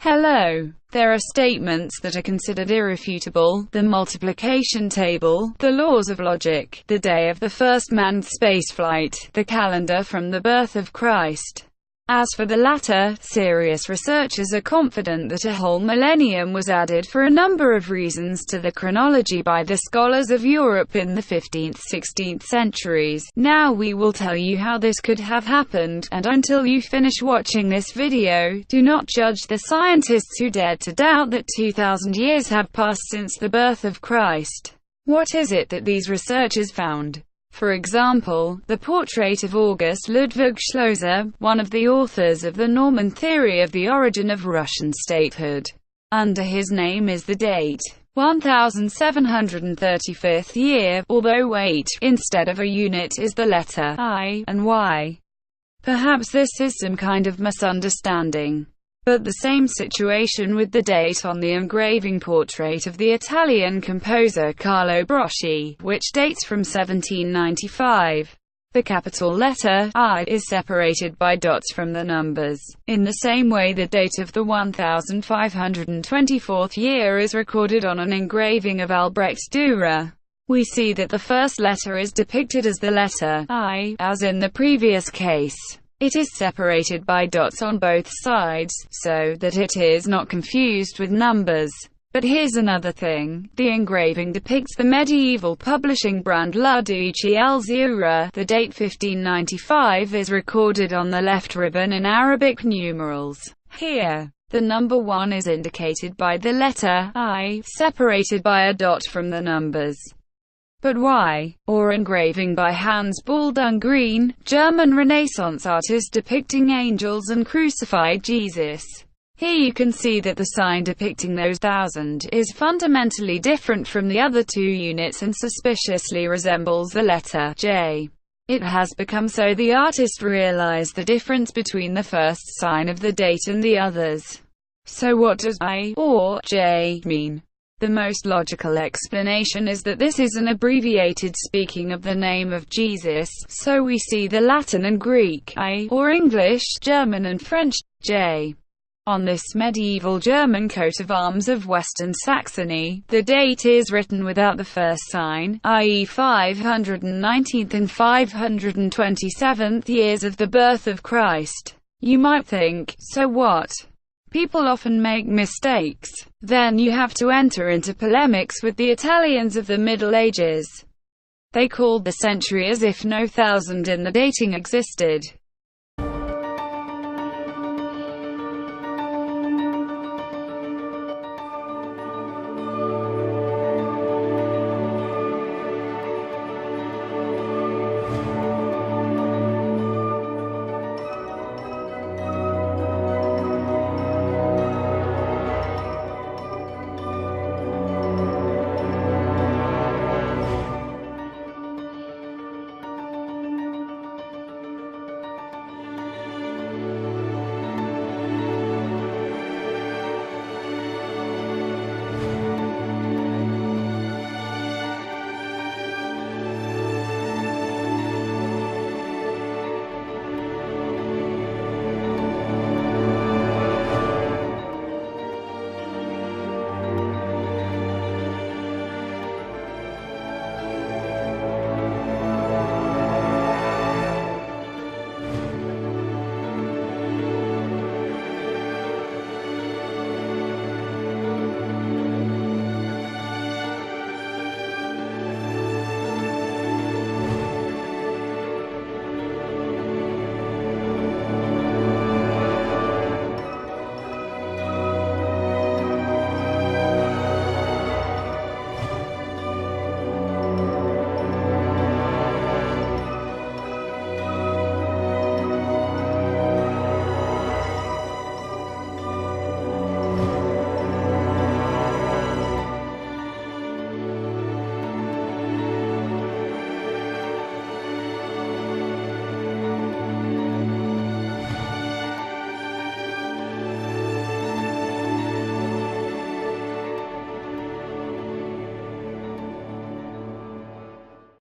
Hello. There are statements that are considered irrefutable: the multiplication table, the laws of logic, the day of the first manned spaceflight, the calendar from the birth of Christ. As for the latter, serious researchers are confident that a whole millennium was added for a number of reasons to the chronology by the scholars of Europe in the 15th–16th centuries. Now we will tell you how this could have happened, and until you finish watching this video, do not judge the scientists who dared to doubt that 2,000 years have passed since the birth of Christ. What is it that these researchers found? For example, the portrait of August Ludwig Schlosser, one of the authors of the Norman theory of the origin of Russian statehood. Under his name is the date 1735th year, although wait, instead of a unit is the letter I and Y. Perhaps this is some kind of misunderstanding. But the same situation with the date on the engraving portrait of the Italian composer Carlo Broschi, which dates from 1795. The capital letter I is separated by dots from the numbers. In the same way, the date of the 1524th year is recorded on an engraving of Albrecht Dürer. We see that the first letter is depicted as the letter I, as in the previous case. It is separated by dots on both sides, so that it is not confused with numbers. But here's another thing: the engraving depicts the medieval publishing brand Ludovici Elzura. The date 1595 is recorded on the left ribbon in Arabic numerals. Here, the number 1 is indicated by the letter I, separated by a dot from the numbers. But why? Or engraving by Hans Baldung-Grien, German Renaissance artist depicting angels and crucified Jesus. Here you can see that the sign depicting those 1,000 is fundamentally different from the other two units and suspiciously resembles the letter J. It has become so the artist realized the difference between the first sign of the date and the others. So what does I or J mean? The most logical explanation is that this is an abbreviated speaking of the name of Jesus, so we see the Latin and Greek I, or English, German and French J. On this medieval German coat of arms of Western Saxony, the date is written without the first sign, i.e. 519th and 527th years of the birth of Christ. You might think, so what? People often make mistakes. Then you have to enter into polemics with the Italians of the Middle Ages. They called the century as if no 1,000 in the dating existed.